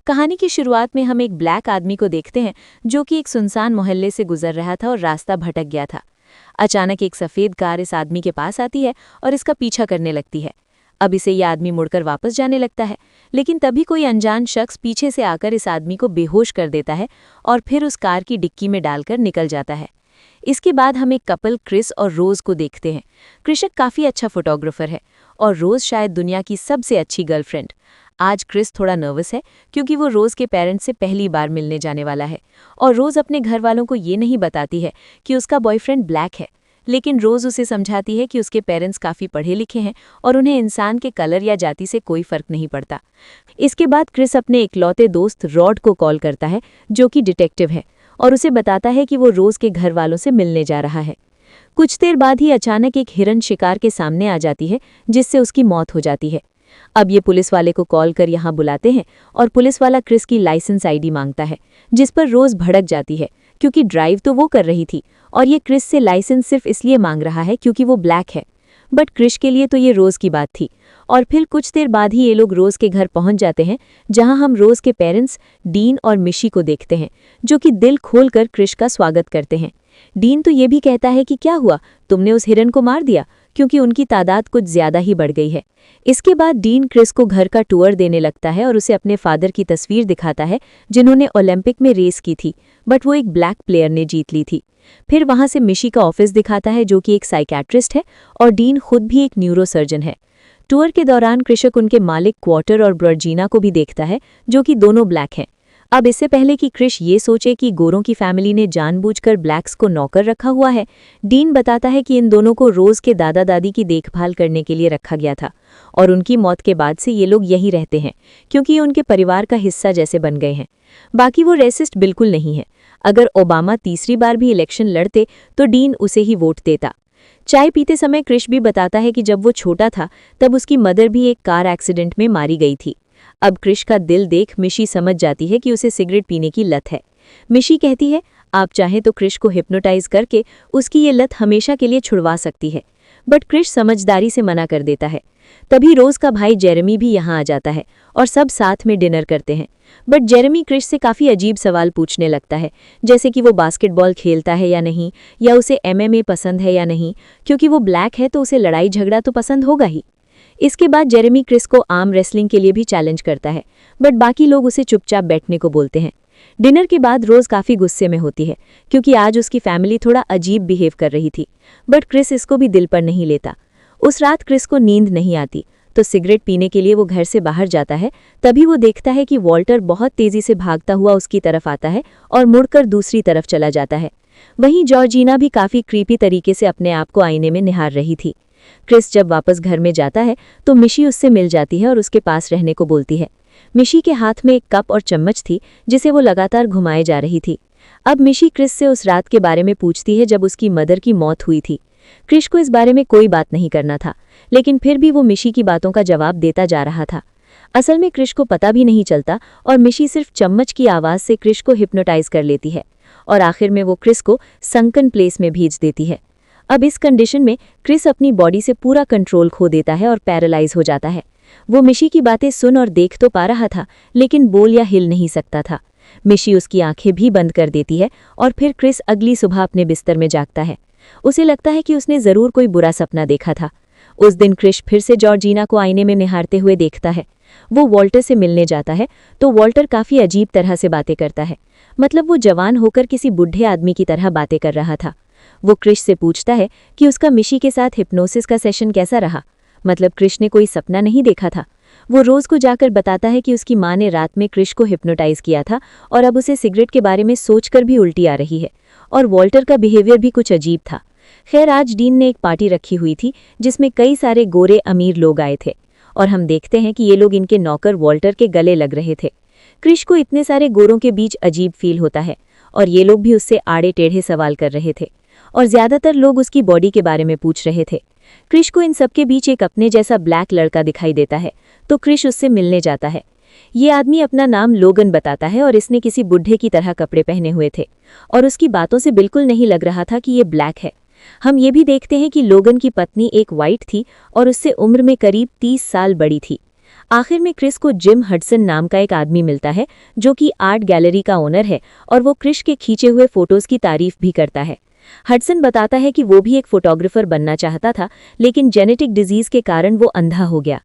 कहानी की शुरुआत में हम एक ब्लैक आदमी को देखते हैं जो कि एक सुनसान मोहल्ले से गुजर रहा था और रास्ता भटक गया था। अचानक एक सफ़ेद कार इस आदमी के पास आती है और इसका पीछा करने लगती है। अब इसे यह आदमी मुड़कर वापस जाने लगता है, लेकिन तभी कोई अनजान शख्स पीछे से आकर इस आदमी को बेहोश कर देता है और फिर उस कार की डिक्की में डालकर निकल जाता है। इसके बाद हम एक कपल क्रिस और रोज़ को देखते हैं। कृषक काफ़ी अच्छा फोटोग्राफर है और रोज़ शायद दुनिया की सबसे अच्छी गर्लफ्रेंड। आज क्रिस थोड़ा नर्वस है क्योंकि वो रोज़ के पेरेंट्स से पहली बार मिलने जाने वाला है और रोज़ अपने घर वालों को ये नहीं बताती है कि उसका बॉयफ्रेंड ब्लैक है, लेकिन रोज़ उसे समझाती है कि उसके पेरेंट्स काफ़ी पढ़े लिखे हैं और उन्हें इंसान के कलर या जाति से कोई फ़र्क नहीं पड़ता। इसके बाद क्रिस अपने इकलौते दोस्त रॉड को कॉल करता है जो कि डिटेक्टिव है और उसे बताता है कि वो रोज़ के घर वालों से मिलने जा रहा है। कुछ देर बाद ही अचानक एक हिरन शिकार के सामने आ जाती है जिससे उसकी मौत हो जाती है। अब ये पुलिस वाले को कॉल कर यहाँ बुलाते हैं और पुलिस वाला क्रिस की लाइसेंस आईडी मांगता है, जिस पर रोज़ भड़क जाती है क्योंकि ड्राइव तो वो कर रही थी और ये क्रिस से लाइसेंस सिर्फ इसलिए मांग रहा है क्योंकि वो ब्लैक है। बट क्रिस के लिए तो ये रोज़ की बात थी। और फिर कुछ देर बाद ही ये लोग रोज़ के घर पहुंच जाते हैं, जहां हम रोज़ के पेरेंट्स डीन और मिशी को देखते हैं जो कि दिल खोलकर क्रिस का स्वागत करते हैं। डीन तो ये भी कहता है कि क्या हुआ, तुमने उस हिरन को मार दिया, क्योंकि उनकी तादाद कुछ ज्यादा ही बढ़ गई है। इसके बाद डीन क्रिस को घर का टूर देने लगता है और उसे अपने फादर की तस्वीर दिखाता है जिन्होंने ओलंपिक में रेस की थी, बट वो एक ब्लैक प्लेयर ने जीत ली थी। फिर वहां से मिशी का ऑफिस दिखाता है जो कि एक साइकेट्रिस्ट है और डीन खुद भी एक न्यूरोसर्जन है। टूर के दौरान कृषक उनके मालिक क्वार्टर और ब्रजीना को भी देखता है जो कि दोनों ब्लैक हैं। अब इससे पहले कि क्रिश ये सोचे कि गोरों की फैमिली ने जानबूझकर ब्लैक्स को नौकर रखा हुआ है, डीन बताता है कि इन दोनों को रोज़ के दादा दादी की देखभाल करने के लिए रखा गया था और उनकी मौत के बाद से ये लोग यहीं रहते हैं क्योंकि ये उनके परिवार का हिस्सा जैसे बन गए हैं। बाकी वो रेसिस्ट बिल्कुल नहीं है। अगर ओबामा तीसरी बार भी इलेक्शन लड़ते तो डीन उसे ही वोट देता। चाय पीते समय क्रिश भी बताता है कि जब वो छोटा था तब उसकी मदर भी एक कार एक्सीडेंट में मारी गई थी। अब क्रिश का दिल देख मिशी समझ जाती है कि उसे सिगरेट पीने की लत है। मिशी कहती है, आप चाहें तो क्रिश को हिप्नोटाइज करके उसकी ये लत हमेशा के लिए छुड़वा सकती है, बट क्रिश समझदारी से मना कर देता है। तभी रोज का भाई जेरेमी भी यहाँ आ जाता है और सब साथ में डिनर करते हैं। बट जेरेमी क्रिश से काफ़ी अजीब सवाल पूछने लगता है, जैसे कि वो बास्केटबॉल खेलता है या नहीं, या उसे एमएमए पसंद है या नहीं। क्योंकि वो ब्लैक है तो उसे लड़ाई झगड़ा तो पसंद होगा ही। इसके बाद जेरेमी क्रिस को आर्म रेसलिंग के लिए भी चैलेंज करता है, बट बाकी लोग उसे चुपचाप बैठने को बोलते हैं। डिनर के बाद रोज काफ़ी गुस्से में होती है क्योंकि आज उसकी फैमिली थोड़ा अजीब बिहेव कर रही थी, बट क्रिस इसको भी दिल पर नहीं लेता। उस रात क्रिस को नींद नहीं आती तो सिगरेट पीने के लिए वो घर से बाहर जाता है। तभी वो देखता है कि वॉल्टर बहुत तेजी से भागता हुआ उसकी तरफ आता है और मुड़कर दूसरी तरफ चला जाता है। वहीं जॉर्जिना भी काफ़ी क्रीपी तरीके से अपने आप को आईने में निहार रही थी। क्रिस जब वापस घर में जाता है तो मिशी उससे मिल जाती है और उसके पास रहने को बोलती है। मिशी के हाथ में एक कप और चम्मच थी जिसे वो लगातार घुमाए जा रही थी। अब मिशी क्रिस से उस रात के बारे में पूछती है जब उसकी मदर की मौत हुई थी। क्रिस को इस बारे में कोई बात नहीं करना था, लेकिन फिर भी वो मिशी की बातों का जवाब देता जा रहा था। असल में क्रिस को पता भी नहीं चलता और मिशी सिर्फ चम्मच की आवाज़ से क्रिस को हिप्नोटाइज कर लेती है और आखिर में वो क्रिस को संकन प्लेस में भेज देती है। अब इस कंडीशन में क्रिस अपनी बॉडी से पूरा कंट्रोल खो देता है और पैरालाइज हो जाता है। वो मिशी की बातें सुन और देख तो पा रहा था, लेकिन बोल या हिल नहीं सकता था। मिशी उसकी आंखें भी बंद कर देती है और फिर क्रिस अगली सुबह अपने बिस्तर में जागता है। उसे लगता है कि उसने ज़रूर कोई बुरा सपना देखा था। उस दिन क्रिस फिर से जॉर्जिना को आईने में निहारते हुए देखता है। वो वॉल्टर से मिलने जाता है तो वॉल्टर काफ़ी अजीब तरह से बातें करता है, मतलब वो जवान होकर किसी बुढ़े आदमी की तरह बातें कर रहा था। वो क्रिश से पूछता है कि उसका मिशी के साथ हिप्नोसिस का सेशन कैसा रहा, मतलब क्रिश ने कोई सपना नहीं देखा था। वो रोज़ को जाकर बताता है कि उसकी माँ ने रात में क्रिश को हिप्नोटाइज किया था और अब उसे सिगरेट के बारे में सोचकर भी उल्टी आ रही है और वॉल्टर का बिहेवियर भी कुछ अजीब था। खैर, आज डीन ने एक पार्टी रखी हुई थी जिसमें कई सारे गोरे अमीर लोग आए थे और हम देखते हैं कि ये लोग इनके नौकर वॉल्टर के गले लग रहे थे। क्रिश को इतने सारे गोरों के बीच अजीब फील होता है और ये लोग भी उससे आड़े टेढ़े सवाल कर रहे थे और ज़्यादातर लोग उसकी बॉडी के बारे में पूछ रहे थे। क्रिश को इन सबके बीच एक अपने जैसा ब्लैक लड़का दिखाई देता है तो क्रिश उससे मिलने जाता है। ये आदमी अपना नाम लोगन बताता है और इसने किसी बुढ़े की तरह कपड़े पहने हुए थे और उसकी बातों से बिल्कुल नहीं लग रहा था कि ये ब्लैक है। हम ये भी देखते हैं कि लोगन की पत्नी एक वाइट थी और उससे उम्र में करीब 30 साल बड़ी थी। आखिर में क्रिस को जिम हडसन नाम का एक आदमी मिलता है जो कि आर्ट गैलरी का ओनर है और वो क्रिस के खींचे हुए फोटोज की तारीफ भी करता है। हडसन बताता है कि वो भी एक फोटोग्राफर बनना चाहता था, लेकिन जेनेटिक डिजीज के कारण वो अंधा हो गया।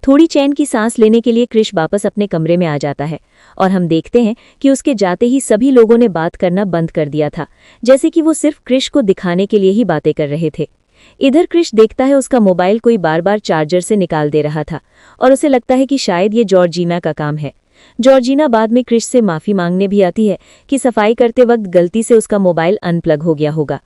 थोड़ी चैन की सांस लेने के लिए क्रिश वापस अपने कमरे में आ जाता है और हम देखते हैं कि उसके जाते ही सभी लोगों ने बात करना बंद कर दिया था, जैसे कि वो सिर्फ क्रिश को दिखाने के लिए ही बातें कर रहे थे। इधर क्रिश देखता है उसका मोबाइल कोई बार बार चार्जर से निकाल दे रहा था और उसे लगता है कि शायद ये जॉर्जिना का काम है। जॉर्जिना बाद में क्रिश से माफी मांगने भी आती है कि सफाई करते वक्त गलती से उसका मोबाइल अनप्लग हो गया होगा।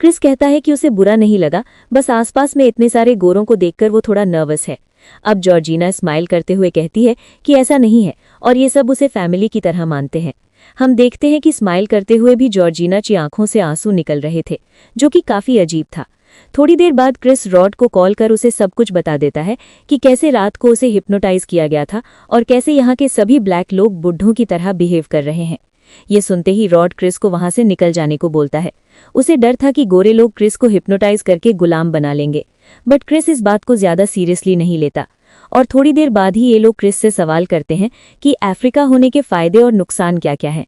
क्रिस कहता है कि उसे बुरा नहीं लगा, बस आसपास में इतने सारे गोरों को देखकर वो थोड़ा नर्वस है। अब जॉर्जिना स्माइल करते हुए कहती है कि ऐसा नहीं है और ये सब उसे फैमिली की तरह मानते हैं। हम देखते हैं कि स्माइल करते हुए भी जॉर्जिना की आंखों से आंसू निकल रहे थे, जो कि काफी अजीब था। थोड़ी देर बाद क्रिस रॉड को कॉल कर उसे सब कुछ बता देता है कि कैसे रात को उसे हिप्नोटाइज किया गया था और कैसे यहाँ के सभी ब्लैक लोग बुड्ढों की तरह बिहेव कर रहे हैं। ये सुनते ही रॉड क्रिस को वहां से निकल जाने को बोलता है। उसे डर था कि गोरे लोग क्रिस को हिप्नोटाइज करके गुलाम बना लेंगे, बट क्रिस इस बात को ज्यादा सीरियसली नहीं लेता और थोड़ी देर बाद ही ये लोग क्रिस से सवाल करते हैं कि अफ्रीका होने के फायदे और नुकसान क्या क्या हैं।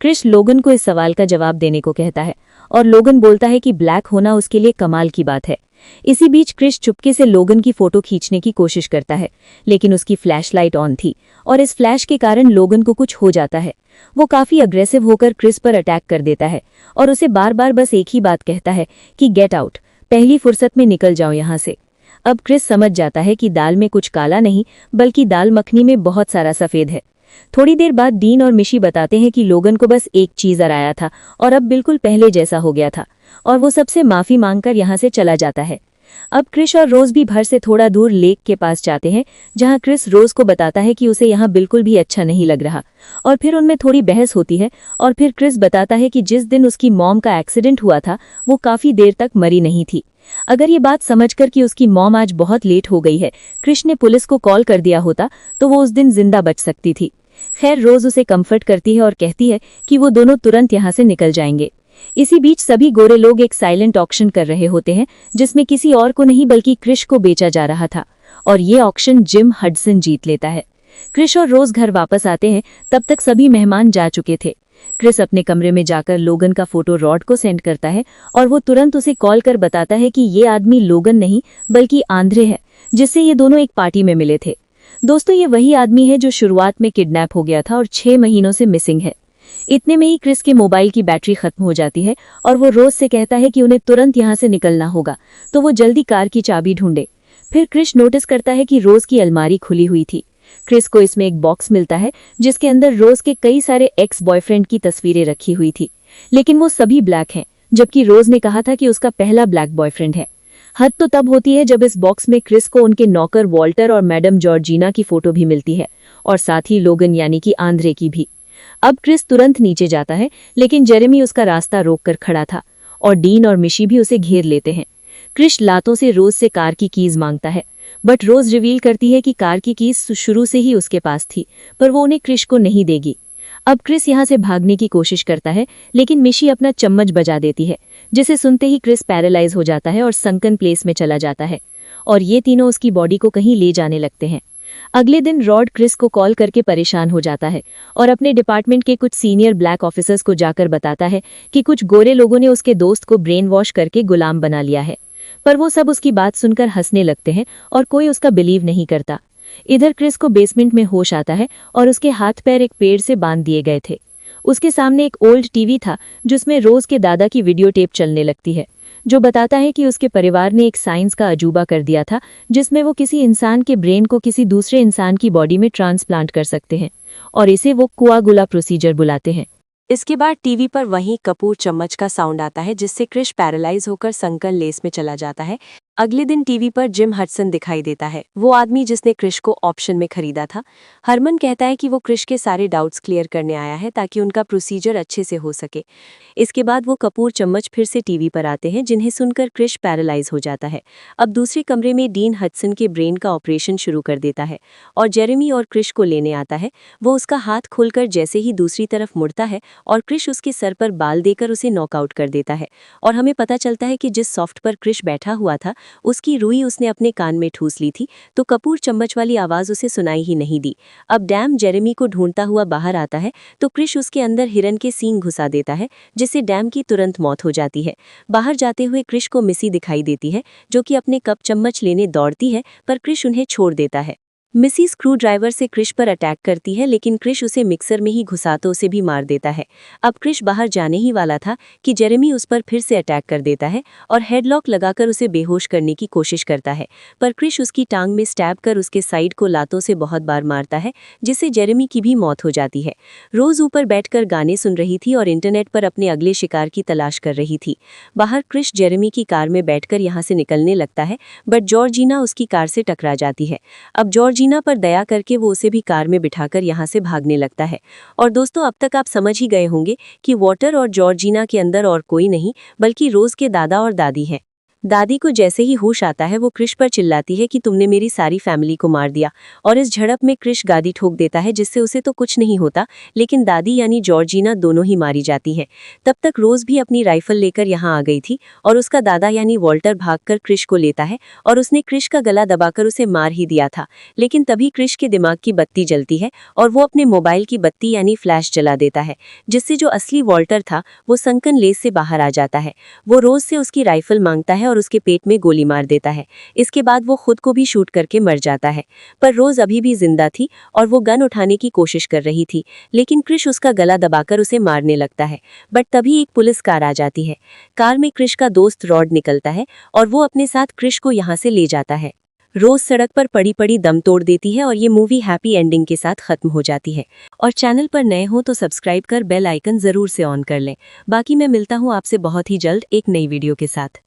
क्रिस लोगन को इस सवाल का जवाब देने को कहता है और लोगन बोलता है कि ब्लैक होना उसके लिए कमाल की बात है। इसी बीच क्रिस चुपके से लोगन की फोटो खींचने की कोशिश करता है, लेकिन उसकी फ्लैशलाइट ऑन थी और इस फ्लैश के कारण लोगन को कुछ हो जाता है। वो काफी अग्रेसिव होकर क्रिस पर अटैक कर देता है और उसे बार बार बस एक ही बात कहता है कि गेट आउट, पहली फुर्सत में निकल जाओ यहाँ से। अब क्रिस समझ जाता है कि दाल में कुछ काला नहीं बल्कि दाल मखनी में बहुत सारा सफेद है। थोड़ी देर बाद डीन और मिशी बताते हैं कि लोगन को बस एक चीज आया था और अब बिल्कुल पहले जैसा हो गया था और वो सबसे माफी मांगकर यहाँ से चला जाता है। अब क्रिस और रोज भी घर से थोड़ा दूर लेक के पास जाते हैं, जहां क्रिस रोज को बताता है कि उसे यहाँ बिल्कुल भी अच्छा नहीं लग रहा और फिर उनमें थोड़ी बहस होती है और फिर क्रिस बताता है कि जिस दिन उसकी मॉम का एक्सीडेंट हुआ था वो काफी देर तक मरी नहीं थी। अगर ये बात समझकर कि उसकी मॉम आज बहुत लेट हो गई है क्रिस ने पुलिस को कॉल कर दिया होता तो वो उस दिन जिंदा बच सकती थी। खैर रोज उसे कंफर्ट करती है और कहती है कि वो दोनों तुरंत यहाँ से निकल जाएंगे। इसी बीच सभी गोरे लोग एक साइलेंट ऑक्शन कर रहे होते हैं, जिसमें किसी और को नहीं बल्कि क्रिस को बेचा जा रहा था और ये ऑक्शन जिम हडसन जीत लेता है। क्रिस और रोज घर वापस आते हैं, तब तक सभी मेहमान जा चुके थे। क्रिस अपने कमरे में जाकर लोगन का फोटो रॉड को सेंड करता है और वो तुरंत उसे कॉल कर बताता है कि ये आदमी लोगन नहीं बल्कि आंद्रे है, जिससे ये दोनों एक पार्टी में मिले थे। दोस्तों, ये वही आदमी है जो शुरुआत में किडनैप हो गया था और 6 महीनों से मिसिंग है। इतने में ही क्रिस के मोबाइल की बैटरी खत्म हो जाती है और वो रोज से कहता है कि उन्हें तुरंत यहाँ से निकलना होगा, तो वो जल्दी कार की चाबी ढूंढे। फिर क्रिस नोटिस करता है कि रोज की अलमारी खुली हुई थी। क्रिस को इसमें एक बॉक्स मिलता है जिसके अंदर रोज के कई सारे एक्स बॉयफ्रेंड की तस्वीरें रखी हुई थी, लेकिन वो सभी ब्लैक हैं, जबकि रोज ने कहा था कि उसका पहला ब्लैक बॉयफ्रेंड है। हद तो तब होती है जब इस बॉक्स में क्रिस को उनके नौकर वॉल्टर और मैडम जॉर्जिना की फोटो भी मिलती है और साथ ही लोगन यानी कि आंद्रे की भी। अब क्रिस तुरंत नीचे जाता है, लेकिन जेरेमी उसका रास्ता रोककर खड़ा था और डीन और मिशी भी उसे घेर लेते हैं। क्रिस लातों से रोज से कार की कीज मांगता है, बट रोज रिवील करती है कि कार की कीज शुरू से ही उसके पास थी, पर वो उन्हें क्रिस को नहीं देगी। अब क्रिस यहाँ से भागने की कोशिश करता है, लेकिन मिशी अपना चम्मच बजा देती है, जिसे सुनते ही क्रिस पैरालाइज हो जाता है और संकन प्लेस में चला जाता है और ये तीनों उसकी बॉडी को कहीं ले जाने लगते हैं। अगले दिन रॉड क्रिस को कॉल करके परेशान हो जाता है और अपने डिपार्टमेंट के कुछ सीनियर ब्लैक ऑफिसर्स को जाकर बताता है कि कुछ गोरे लोगों ने उसके दोस्त को ब्रेन वॉश करके गुलाम बना लिया है, पर वो सब उसकी बात सुनकर हंसने लगते हैं और कोई उसका बिलीव नहीं करता। इधर क्रिस को बेसमेंट में होश आता है और उसके हाथ पैर एक पेड़ से बांध दिए गए थे। उसके सामने एक ओल्ड टीवी था जिसमें रोज के दादा की वीडियो टेप चलने लगती है, जो बताता है कि उसके परिवार ने एक साइंस का अजूबा कर दिया था जिसमें वो किसी इंसान के ब्रेन को किसी दूसरे इंसान की बॉडी में ट्रांसप्लांट कर सकते हैं और इसे वो कोआगुला प्रोसीजर बुलाते हैं। इसके बाद टीवी पर वहीं कपूर चम्मच का साउंड आता है, जिससे क्रिस पैरालाइज होकर संकन लेस में चला जाता है। अगले दिन टीवी पर जिम हडसन दिखाई देता है, वो आदमी जिसने क्रिस को ऑप्शन में खरीदा था। हरमन कहता है कि वो क्रिस के सारे डाउट्स क्लियर करने आया है ताकि उनका प्रोसीजर अच्छे से हो सके। इसके बाद वो कपूर चम्मच फिर से टीवी पर आते हैं, जिन्हें सुनकर क्रिस पैरालाइज हो जाता है। अब दूसरे कमरे में डीन हडसन के ब्रेन का ऑपरेशन शुरू कर देता है और जेरेमी और क्रिस को लेने आता है। वो उसका हाथ खोलकर जैसे ही दूसरी तरफ मुड़ता है और क्रिस उसके सर पर बाल देकर उसे नॉकआउट कर देता है और हमें पता चलता है कि जिस सॉफ्ट पर क्रिस बैठा हुआ था उसकी रुई उसने अपने कान में ठूस ली थी, तो कपूर चम्मच वाली आवाज़ उसे सुनाई ही नहीं दी। अब डैम जेरेमी को ढूंढता हुआ बाहर आता है तो क्रिश उसके अंदर हिरन के सींग घुसा देता है, जिससे डैम की तुरंत मौत हो जाती है। बाहर जाते हुए क्रिश को मिसी दिखाई देती है, जो कि अपने कप चम्मच लेने दौड़ती है, पर क्रिश उन्हें छोड़ देता है। मिसी स्क्रू ड्राइवर से क्रिश पर अटैक करती है, लेकिन क्रिश उसे मिक्सर में ही घुसातो उसे भी मार देता है। अब क्रिश बाहर जाने ही वाला था कि जेरेमी उस पर फिर से अटैक कर देता है और हेडलॉक लगाकर उसे बेहोश करने की कोशिश करता है, पर क्रिश उसकी टांग में स्टैब कर उसके साइड को लातों से बहुत बार मारता है, जिससे जेरेमी की भी मौत हो जाती है। रोज ऊपर बैठकर गाने सुन रही थी और इंटरनेट पर अपने अगले शिकार की तलाश कर रही थी। बाहर क्रिश जेरेमी की कार में बैठकर यहाँ से निकलने लगता है, बट जॉर्जिना उसकी कार से टकरा जाती है। अब जॉर्जिना पर दया करके वो उसे भी कार में बिठाकर यहाँ से भागने लगता है। और दोस्तों, अब तक आप समझ ही गए होंगे कि वॉटर और जॉर्जिना के अंदर और कोई नहीं बल्कि रोज के दादा और दादी हैं। दादी को जैसे ही होश आता है वो क्रिश पर चिल्लाती है कि तुमने मेरी सारी फैमिली को मार दिया, और इस झड़प में क्रिश गाड़ी ठोक देता है, जिससे उसे तो कुछ नहीं होता, लेकिन दादी यानी जॉर्जिना दोनों ही मारी जाती हैं। तब तक रोज भी अपनी राइफल लेकर यहाँ आ गई थी और उसका दादा यानी वॉल्टर भागकर क्रिश को लेता है और उसने क्रिश का गला दबाकर उसे मार ही दिया था। लेकिन तभी क्रिश के दिमाग की बत्ती जलती है और वो अपने मोबाइल की बत्ती यानी फ्लैश जला देता है, जिससे जो असली वॉल्टर था वो संकन लेस से बाहर आ जाता है। वो रोज से उसकी राइफल मांगता है और उसके पेट में गोली मार देता है। इसके बाद वो खुद को भी शूट करके मर जाता है, पर रोज अभी भी जिंदा थी और वो गन उठाने की कोशिश कर रही थी, लेकिन क्रिश उसका गला दबाकर उसे मारने लगता है। बट तभी एक पुलिस कार आ जाती है। कार में क्रिश का दोस्त रॉड निकलता है और वो अपने साथ क्रिश को यहाँ से ले जाता है। रोज सड़क पर पड़ी पड़ी दम तोड़ देती है और ये मूवी हैप्पी एंडिंग के साथ खत्म हो जाती है। और चैनल पर नए हो तो सब्सक्राइब कर बेल आइकन जरूर से ऑन कर लें। बाकी मैं मिलता हूँ आपसे बहुत ही जल्द एक नई वीडियो के साथ।